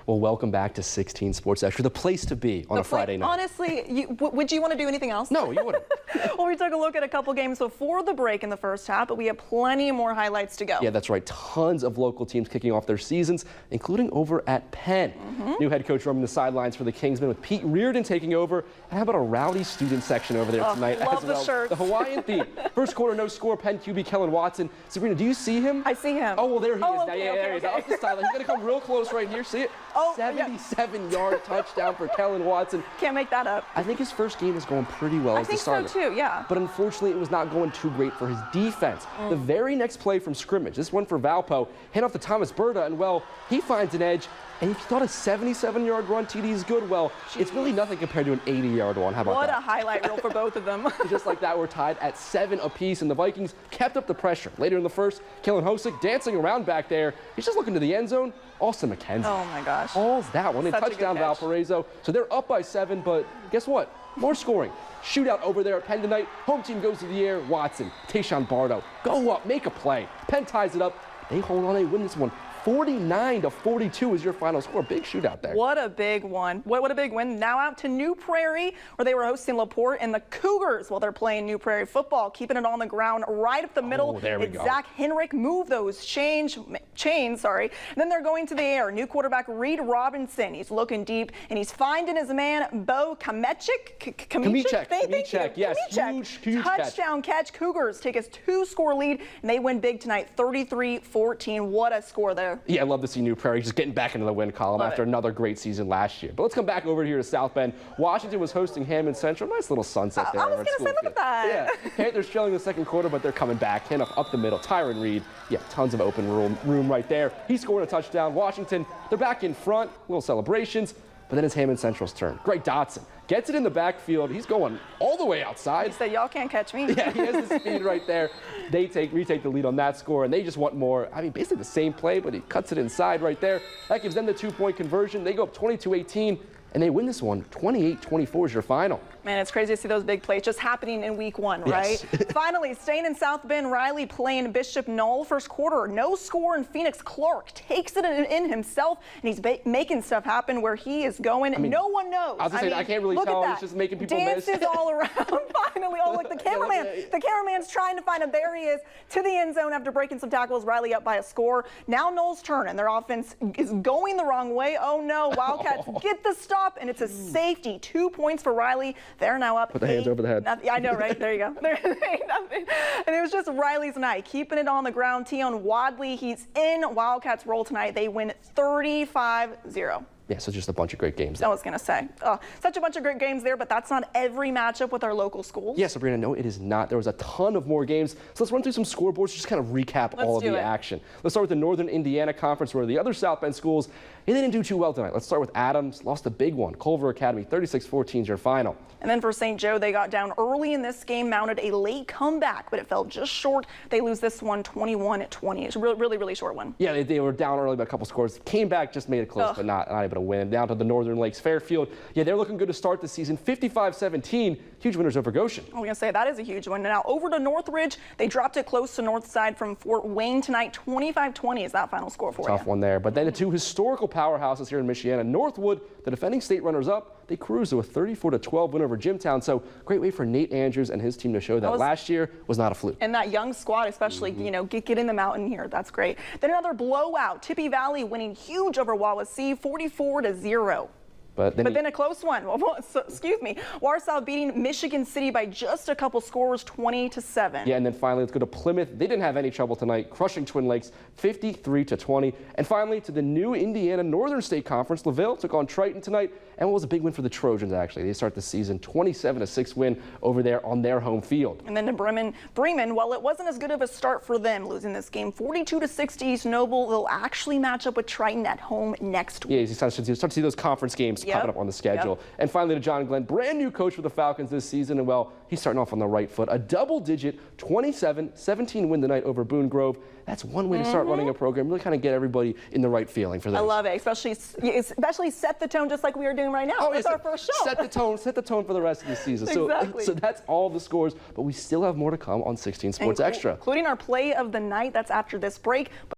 Well, welcome back to 16 Sports Extra, the place to be on a Friday night. Honestly, would you want to do anything else? No, you wouldn't. Well, we took a look at a couple games before the break in the first half, but we have plenty more highlights to go. Yeah, that's right. Tons of local teams kicking off their seasons, including over at Penn. New head coach roaming the sidelines for the Kingsmen with Pete Reardon taking over. And how about a rowdy student section over there tonight love as well? The shirts. The Hawaiian theme. First quarter, no score. Penn QB Kellen Watson. Sabrina, do you see him? I see him. Oh, well, there he is. Okay, There he is. Up the sideline. He's going to come real close right here. See it? 77-yard touchdown for Kellen Watson. Can't make that up. I think his first game is going pretty well as the starter. I think so too, yeah. But unfortunately, it was not going too great for his defense. The very next play from scrimmage, this one for Valpo, hand off to Thomas Berta, and well, he finds an edge. And if you thought a 77-yard run TD is good, well, it's really nothing compared to an 80-yard one. How about that? What a highlight reel for both of them. Just like that, we're tied at 7 apiece, and the Vikings kept up the pressure. Later in the first, Kellen Hosick dancing around back there. He's just looking to the end zone. Austin McKenzie. Oh, my gosh. All's that one. And touchdown Valparaiso. So they're up by 7, but guess what? More scoring. Shootout over there at Penn tonight. Home team goes to the air. Watson, Tayshawn Bardo, go up, make a play. Penn ties it up. They hold on, they win this one. 49-42 is your final score. Big shootout there. What a big one. What a big win. Now out to New Prairie, where they were hosting LaPorte, and the Cougars, while they're playing New Prairie football, keeping it on the ground right up the middle. There we go. Zach Henrik move those chains. And then they're going to the air. New quarterback Reed Robinson. He's looking deep, and he's finding his man, Bo Kamechik. Kamechik, yes. Huge touchdown catch. Cougars take a 2-score lead, and they win big tonight, 33-14. What a score there. Yeah, I love to see New Prairie just getting back into the win column after another great season last year. But let's come back over here to South Bend. Washington was hosting Hammond Central. Nice little sunset there. I was going to say, look at that. Yeah, Panthers trailing the second quarter, but they're coming back. Handoff up the middle. Tyron Reed, yeah, tons of open room right there. He scored a touchdown. Washington, they're back in front. Little celebrations. But then it's Hammond Central's turn. Greg Dotson gets it in the backfield. He's going all the way outside. He said, y'all can't catch me. Yeah, he has the speed right there. They retake the lead on that score, and they just want more. I mean, basically the same play, but he cuts it inside right there. That gives them the 2-point conversion. They go up 22-18. And they win this one, 28-24 is your final. Man, it's crazy to see those big plays just happening in week 1, right? Yes. Finally, staying in South Bend, Riley playing Bishop Knoll. First quarter, no score, and Phoenix Clark takes it in himself, and he's making stuff happen where he is going. I mean, no one knows. I was going to say, I can't really tell. He's just making people miss. Dances all around. Finally, oh, look, the cameraman. The cameraman's trying to find him. There he is, to the end zone after breaking some tackles. Riley up by a score. Now Knoll's turn, and their offense is going the wrong way. Oh, no. Wildcats get the stop, and it's a safety. 2 points for Riley. They're now up. Put the hands over the head. I know, right? There you go. And it was just Riley's night, keeping it on the ground. Tion Wadley, he's in. Wildcats roll tonight. They win 35-0. Yeah, so just a bunch of great games. I was going to say. Such a bunch of great games there, but that's not every matchup with our local schools. Yeah, Sabrina, no, it is not. There was a ton of more games. So let's run through some scoreboards, just kind of recap all of the action. Let's start with the Northern Indiana Conference, where the other South Bend schools, they didn't do too well tonight. Let's start with Adams, lost a big one. Culver Academy, 36-14 is your final. And then for St. Joe, they got down early in this game, mounted a late comeback, but it fell just short. They lose this one 21-20. It's a really short one. Yeah, they were down early by a couple scores. Came back, just made it close, but not able to win. Down to the Northern Lakes Fairfield. Yeah, they're looking good to start the season. 55-17, huge winners over Goshen. I was going to say, that is a huge one. Now over to Northridge, they dropped it close to Northside from Fort Wayne tonight. 25-20 is that final score for you. Tough one there. But then the two historical powerhouses here in Michiana. Northwood, the defending state runners-up, they cruised to a 34-12 win over Jimtown. So great way for Nate Andrews and his team to show that last year was not a fluke. And that young squad, especially, you know, getting them out in here. That's great. Then another blowout. Tippy Valley winning huge over Wawasee, 44-0. But then a close one. Excuse me. Warsaw beating Michigan City by just a couple scores, 20-7. Yeah, and then finally, let's go to Plymouth. They didn't have any trouble tonight, crushing Twin Lakes, 53-20. And finally, to the new Indiana Northern State Conference, LaVille took on Triton tonight, and it was a big win for the Trojans, actually. They start the season 27-6 win over there on their home field. And then to Bremen, well, it wasn't as good of a start for them, losing this game 42-6 East Noble. They'll actually match up with Triton at home next week. Yeah, you start to see those conference games popping up on the schedule. And finally to John Glenn, brand new coach for the Falcons this season, and well, he's starting off on the right foot. A double-digit 27-17 win tonight over Boone Grove. That's one way to start running a program, really kind of get everybody in the right feeling for this. I love it, especially set the tone just like we are doing right now. Oh, it's our first show. Set the tone for the rest of the season. Exactly. So that's all the scores, but we still have more to come on 16 Sports Extra. Including our play of the night. That's after this break.